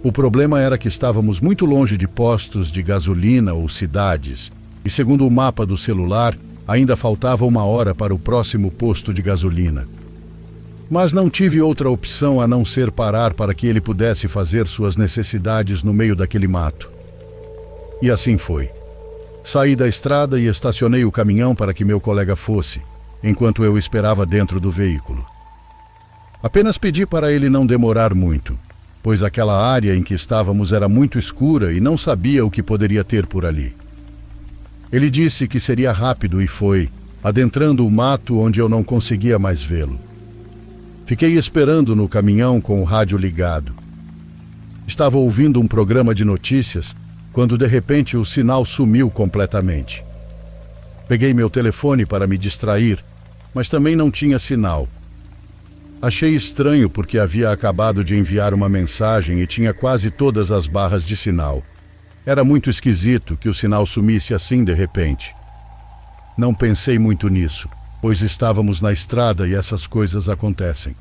O problema era que estávamos muito longe de postos de gasolina ou cidades, e segundo o mapa do celular, ainda faltava 1 hora para o próximo posto de gasolina. Mas não tive outra opção a não ser parar para que ele pudesse fazer suas necessidades no meio daquele mato. E assim foi. Saí da estrada e estacionei o caminhão para que meu colega fosse, enquanto eu esperava dentro do veículo. Apenas pedi para ele não demorar muito, pois aquela área em que estávamos era muito escura e não sabia o que poderia ter por ali. Ele disse que seria rápido e foi, adentrando o mato onde eu não conseguia mais vê-lo. Fiquei esperando no caminhão com o rádio ligado. Estava ouvindo um programa de notícias quando de repente o sinal sumiu completamente. Peguei meu telefone para me distrair, mas também não tinha sinal. Achei estranho porque havia acabado de enviar uma mensagem e tinha quase todas as barras de sinal. Era muito esquisito que o sinal sumisse assim de repente. Não pensei muito nisso, pois estávamos na estrada e essas coisas acontecem.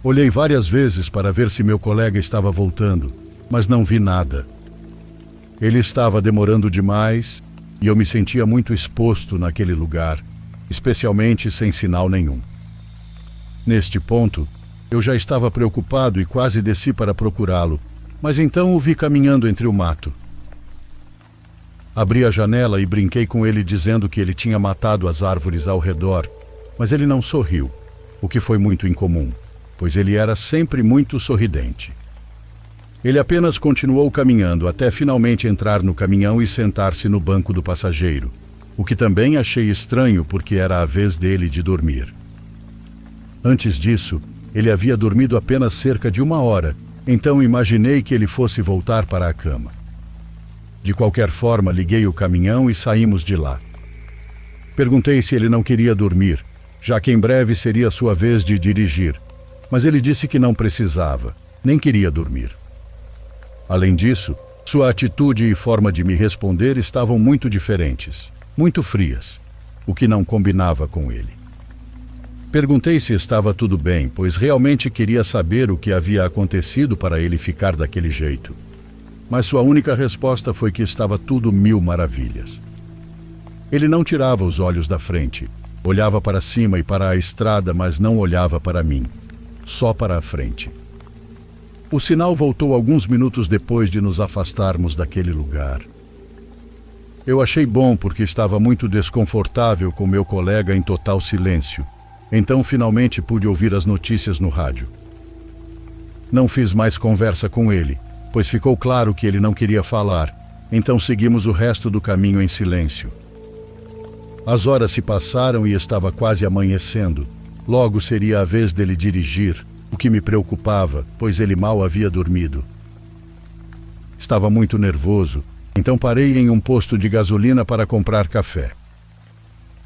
Olhei várias vezes para ver se meu colega estava voltando, mas não vi nada. Ele estava demorando demais e eu me sentia muito exposto naquele lugar, especialmente sem sinal nenhum. Neste ponto, eu já estava preocupado e quase desci para procurá-lo, mas então o vi caminhando entre o mato. Abri a janela e brinquei com ele dizendo que ele tinha matado as árvores ao redor, mas ele não sorriu, o que foi muito incomum, pois ele era sempre muito sorridente. Ele apenas continuou caminhando até finalmente entrar no caminhão e sentar-se no banco do passageiro, o que também achei estranho porque era a vez dele de dormir. Antes disso, ele havia dormido apenas cerca de 1 hora, então imaginei que ele fosse voltar para a cama. De qualquer forma, liguei o caminhão e saímos de lá. Perguntei se ele não queria dormir, já que em breve seria sua vez de dirigir, mas ele disse que não precisava, nem queria dormir. Além disso, sua atitude e forma de me responder estavam muito diferentes, muito frias, o que não combinava com ele. Perguntei se estava tudo bem, pois realmente queria saber o que havia acontecido para ele ficar daquele jeito. Mas sua única resposta foi que estava tudo 1000 maravilhas. Ele não tirava os olhos da frente, olhava para cima e para a estrada, mas não olhava para mim, só para a frente. O sinal voltou alguns minutos depois de nos afastarmos daquele lugar. Eu achei bom porque estava muito desconfortável com meu colega em total silêncio. Então finalmente pude ouvir as notícias no rádio. Não fiz mais conversa com ele, pois ficou claro que ele não queria falar, então seguimos o resto do caminho em silêncio. As horas se passaram e estava quase amanhecendo. Logo seria a vez dele dirigir, o que me preocupava, pois ele mal havia dormido. Estava muito nervoso, então parei em um posto de gasolina para comprar café.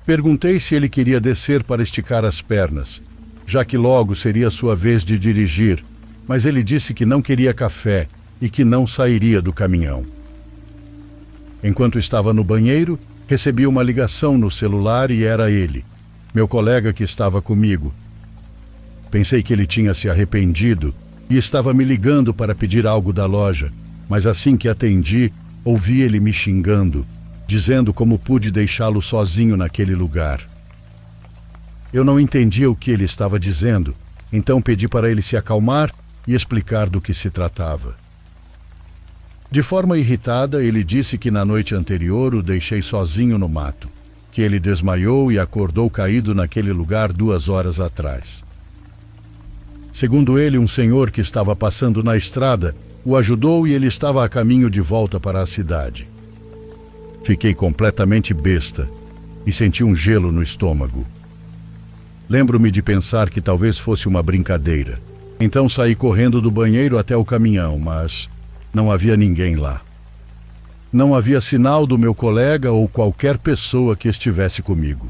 Perguntei se ele queria descer para esticar as pernas, já que logo seria sua vez de dirigir, mas ele disse que não queria café e que não sairia do caminhão. Enquanto estava no banheiro, recebi uma ligação no celular e era ele, meu colega que estava comigo. Pensei que ele tinha se arrependido e estava me ligando para pedir algo da loja, mas assim que atendi, ouvi ele me xingando, dizendo como pude deixá-lo sozinho naquele lugar. Eu não entendia o que ele estava dizendo, então pedi para ele se acalmar e explicar do que se tratava. De forma irritada, ele disse que na noite anterior o deixei sozinho no mato, que ele desmaiou e acordou caído naquele lugar 2 horas atrás. Segundo ele, um senhor que estava passando na estrada o ajudou e ele estava a caminho de volta para a cidade. Fiquei completamente besta e senti um gelo no estômago. Lembro-me de pensar que talvez fosse uma brincadeira. Então saí correndo do banheiro até o caminhão, mas não havia ninguém lá. Não havia sinal do meu colega ou qualquer pessoa que estivesse comigo.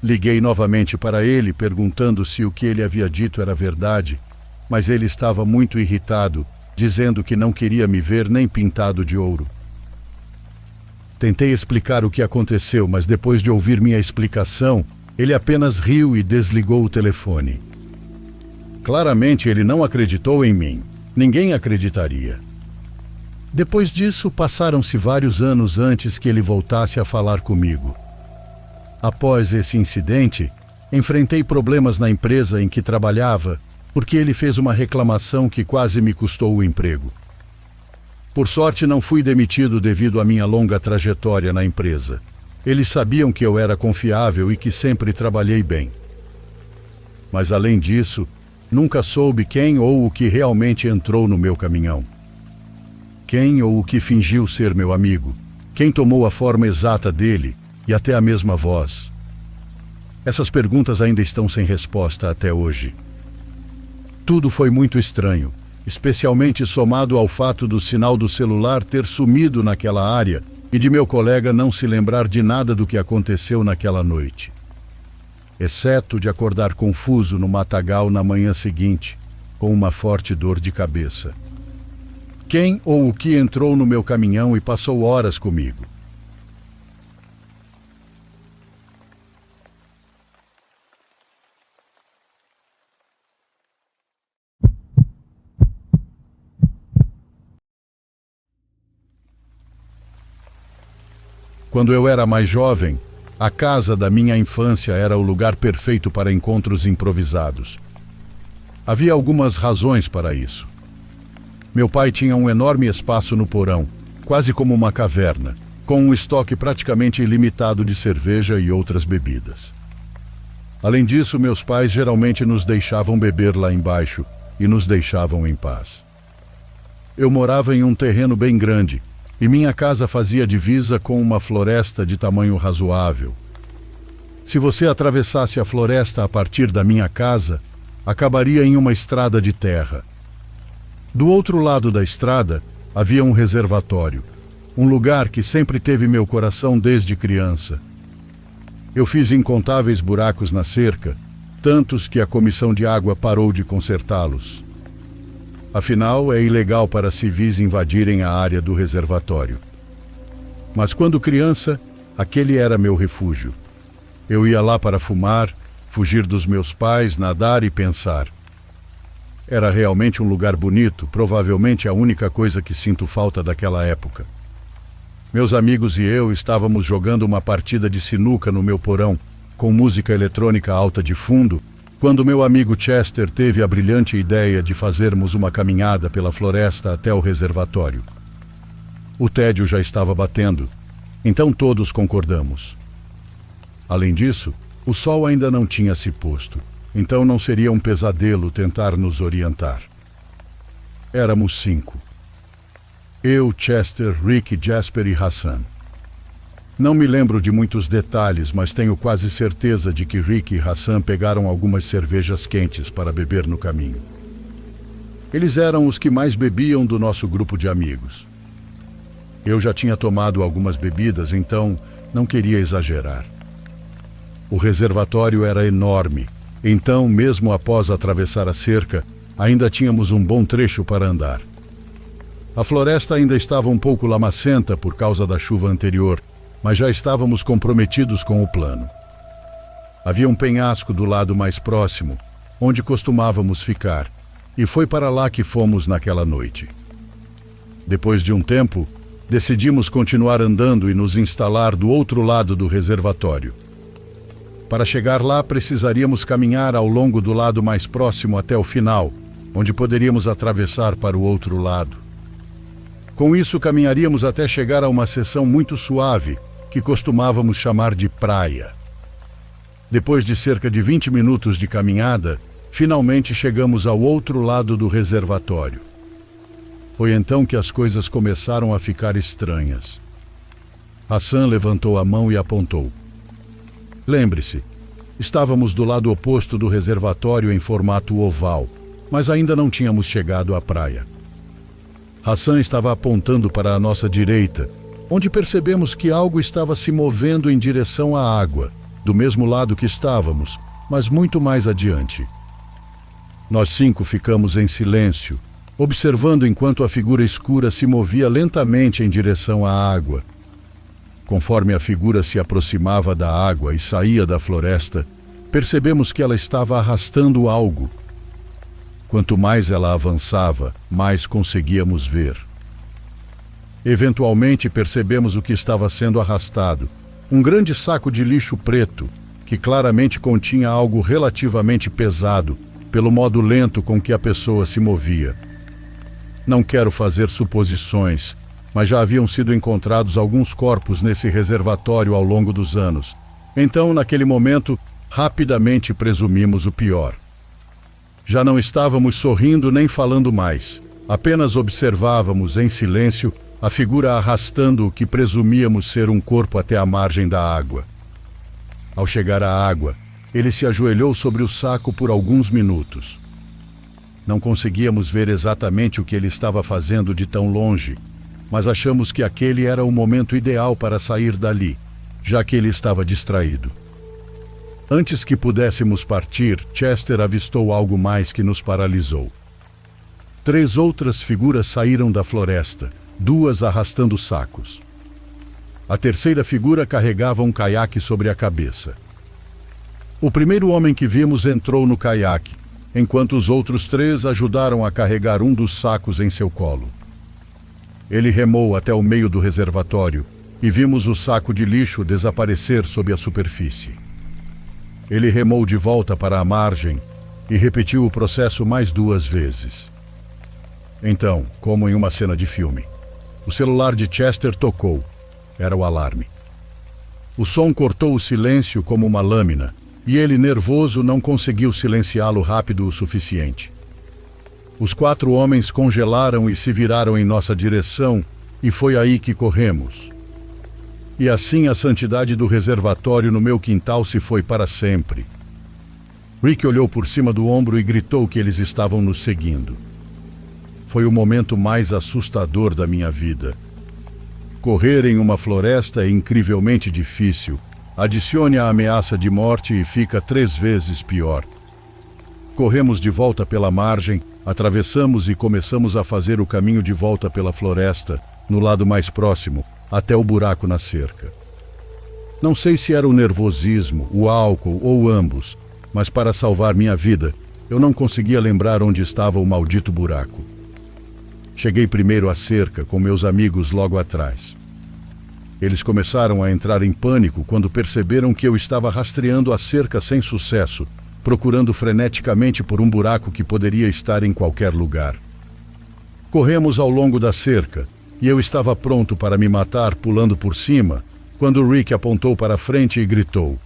Liguei novamente para ele, perguntando se o que ele havia dito era verdade, mas ele estava muito irritado, dizendo que não queria me ver nem pintado de ouro. Tentei explicar o que aconteceu, mas depois de ouvir minha explicação, ele apenas riu e desligou o telefone. Claramente ele não acreditou em mim. Ninguém acreditaria. Depois disso, passaram-se vários anos antes que ele voltasse a falar comigo. Após esse incidente, enfrentei problemas na empresa em que trabalhava, porque ele fez uma reclamação que quase me custou o emprego. Por sorte, não fui demitido devido à minha longa trajetória na empresa. Eles sabiam que eu era confiável e que sempre trabalhei bem. Mas, além disso, nunca soube quem ou o que realmente entrou no meu caminhão. Quem ou o que fingiu ser meu amigo, quem tomou a forma exata dele e até a mesma voz. Essas perguntas ainda estão sem resposta até hoje. Tudo foi muito estranho, especialmente somado ao fato do sinal do celular ter sumido naquela área e de meu colega não se lembrar de nada do que aconteceu naquela noite, exceto de acordar confuso no matagal na manhã seguinte, com uma forte dor de cabeça. Quem ou o que entrou no meu caminhão e passou horas comigo? Quando eu era mais jovem, a casa da minha infância era o lugar perfeito para encontros improvisados. Havia algumas razões para isso. Meu pai tinha um enorme espaço no porão, quase como uma caverna, com um estoque praticamente ilimitado de cerveja e outras bebidas. Além disso, meus pais geralmente nos deixavam beber lá embaixo e nos deixavam em paz. Eu morava em um terreno bem grande, e minha casa fazia divisa com uma floresta de tamanho razoável. Se você atravessasse a floresta a partir da minha casa, acabaria em uma estrada de terra. Do outro lado da estrada, havia um reservatório, um lugar que sempre teve meu coração desde criança. Eu fiz incontáveis buracos na cerca, tantos que a comissão de água parou de consertá-los. Afinal, é ilegal para civis invadirem a área do reservatório. Mas quando criança, aquele era meu refúgio. Eu ia lá para fumar, fugir dos meus pais, nadar e pensar. Era realmente um lugar bonito, provavelmente a única coisa que sinto falta daquela época. Meus amigos e eu estávamos jogando uma partida de sinuca no meu porão, com música eletrônica alta de fundo, quando meu amigo Chester teve a brilhante ideia de fazermos uma caminhada pela floresta até o reservatório. O tédio já estava batendo, então todos concordamos. Além disso, o sol ainda não tinha se posto, então não seria um pesadelo tentar nos orientar. Éramos 5. Eu, Chester, Rick, Jasper e Hassan. Não me lembro de muitos detalhes, mas tenho quase certeza de que Rick e Hassan pegaram algumas cervejas quentes para beber no caminho. Eles eram os que mais bebiam do nosso grupo de amigos. Eu já tinha tomado algumas bebidas, então não queria exagerar. O reservatório era enorme, então, mesmo após atravessar a cerca, ainda tínhamos um bom trecho para andar. A floresta ainda estava um pouco lamacenta por causa da chuva anterior, mas já estávamos comprometidos com o plano. Havia um penhasco do lado mais próximo, onde costumávamos ficar, e foi para lá que fomos naquela noite. Depois de um tempo, decidimos continuar andando e nos instalar do outro lado do reservatório. Para chegar lá, precisaríamos caminhar ao longo do lado mais próximo até o final, onde poderíamos atravessar para o outro lado. Com isso, caminharíamos até chegar a uma seção muito suave, que costumávamos chamar de praia. Depois de cerca de 20 minutos de caminhada, finalmente chegamos ao outro lado do reservatório. Foi então que as coisas começaram a ficar estranhas. Hassan levantou a mão e apontou. Lembre-se, estávamos do lado oposto do reservatório em formato oval, mas ainda não tínhamos chegado à praia. Hassan estava apontando para a nossa direita, onde percebemos que algo estava se movendo em direção à água, do mesmo lado que estávamos, mas muito mais adiante. Nós 5 ficamos em silêncio, observando enquanto a figura escura se movia lentamente em direção à água. Conforme a figura se aproximava da água e saía da floresta, percebemos que ela estava arrastando algo. Quanto mais ela avançava, mais conseguíamos ver. Eventualmente percebemos o que estava sendo arrastado, um grande saco de lixo preto, que claramente continha algo relativamente pesado, pelo modo lento com que a pessoa se movia. Não quero fazer suposições, mas já haviam sido encontrados alguns corpos nesse reservatório ao longo dos anos. Então, naquele momento, rapidamente presumimos o pior. Já não estávamos sorrindo nem falando mais. Apenas observávamos, em silêncio, a figura arrastando o que presumíamos ser um corpo até a margem da água. Ao chegar à água, ele se ajoelhou sobre o saco por alguns minutos. Não conseguíamos ver exatamente o que ele estava fazendo de tão longe, mas achamos que aquele era o momento ideal para sair dali, já que ele estava distraído. Antes que pudéssemos partir, Chester avistou algo mais que nos paralisou. 3 outras figuras saíram da floresta, 2 arrastando sacos. A terceira figura carregava um caiaque sobre a cabeça. O primeiro homem que vimos entrou no caiaque, enquanto os outros 3 ajudaram a carregar um dos sacos em seu colo. Ele remou até o meio do reservatório e vimos o saco de lixo desaparecer sob a superfície. Ele remou de volta para a margem e repetiu o processo mais 2 vezes. Então, como em uma cena de filme, o celular de Chester tocou. Era o alarme. O som cortou o silêncio como uma lâmina, e ele, nervoso, não conseguiu silenciá-lo rápido o suficiente. Os 4 homens congelaram e se viraram em nossa direção, e foi aí que corremos. E assim a santidade do reservatório no meu quintal se foi para sempre. Rick olhou por cima do ombro e gritou que eles estavam nos seguindo. Foi o momento mais assustador da minha vida. Correr em uma floresta é incrivelmente difícil. Adicione a ameaça de morte e fica 3 vezes pior. Corremos de volta pela margem, atravessamos e começamos a fazer o caminho de volta pela floresta, no lado mais próximo, até o buraco na cerca. Não sei se era o nervosismo, o álcool ou ambos, mas para salvar minha vida, eu não conseguia lembrar onde estava o maldito buraco. Cheguei primeiro à cerca, com meus amigos logo atrás. Eles começaram a entrar em pânico quando perceberam que eu estava rastreando a cerca sem sucesso, procurando freneticamente por um buraco que poderia estar em qualquer lugar. Corremos ao longo da cerca, e eu estava pronto para me matar pulando por cima, quando Rick apontou para frente e gritou.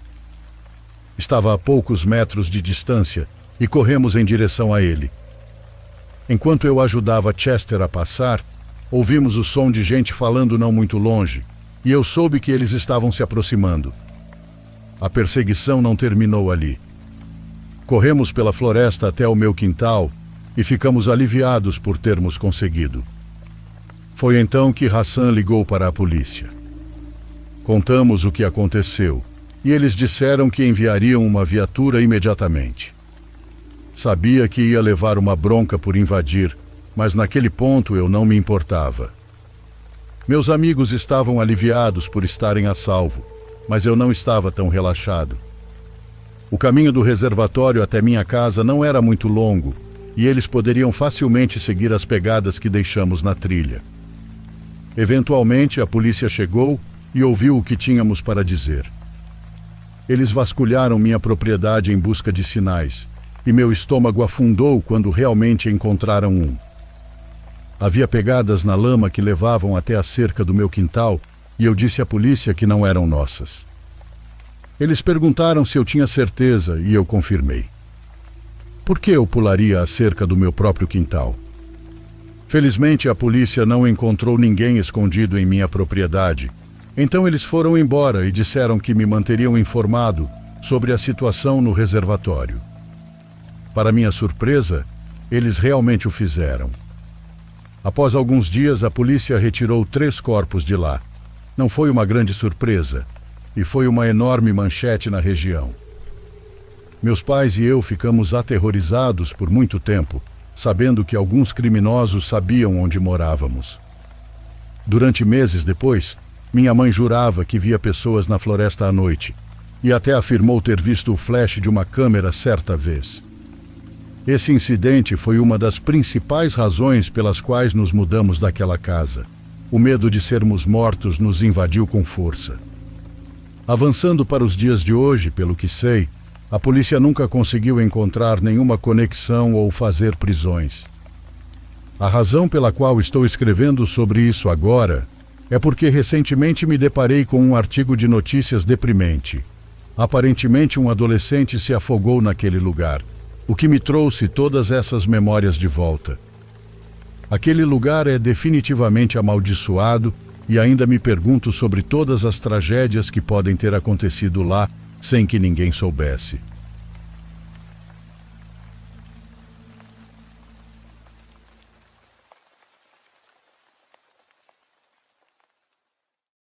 Estava a poucos metros de distância e corremos em direção a ele. Enquanto eu ajudava Chester a passar, ouvimos o som de gente falando não muito longe, e eu soube que eles estavam se aproximando. A perseguição não terminou ali. Corremos pela floresta até o meu quintal e ficamos aliviados por termos conseguido. Foi então que Hassan ligou para a polícia. Contamos o que aconteceu e eles disseram que enviariam uma viatura imediatamente. Sabia que ia levar uma bronca por invadir, mas naquele ponto eu não me importava. Meus amigos estavam aliviados por estarem a salvo, mas eu não estava tão relaxado. O caminho do reservatório até minha casa não era muito longo e eles poderiam facilmente seguir as pegadas que deixamos na trilha. Eventualmente, a polícia chegou e ouviu o que tínhamos para dizer. Eles vasculharam minha propriedade em busca de sinais, e meu estômago afundou quando realmente encontraram um. Havia pegadas na lama que levavam até a cerca do meu quintal, e eu disse à polícia que não eram nossas. Eles perguntaram se eu tinha certeza, e eu confirmei. Por que eu pularia a cerca do meu próprio quintal? Felizmente, a polícia não encontrou ninguém escondido em minha propriedade. Então eles foram embora e disseram que me manteriam informado sobre a situação no reservatório. Para minha surpresa, eles realmente o fizeram. Após alguns dias, a polícia retirou 3 corpos de lá. Não foi uma grande surpresa, e foi uma enorme manchete na região. Meus pais e eu ficamos aterrorizados por muito tempo, sabendo que alguns criminosos sabiam onde morávamos. Durante meses depois, minha mãe jurava que via pessoas na floresta à noite, e até afirmou ter visto o flash de uma câmera certa vez. Esse incidente foi uma das principais razões pelas quais nos mudamos daquela casa. O medo de sermos mortos nos invadiu com força. Avançando para os dias de hoje, pelo que sei, a polícia nunca conseguiu encontrar nenhuma conexão ou fazer prisões. A razão pela qual estou escrevendo sobre isso agora é porque recentemente me deparei com um artigo de notícias deprimente. Aparentemente, um adolescente se afogou naquele lugar, o que me trouxe todas essas memórias de volta. Aquele lugar é definitivamente amaldiçoado e ainda me pergunto sobre todas as tragédias que podem ter acontecido lá sem que ninguém soubesse.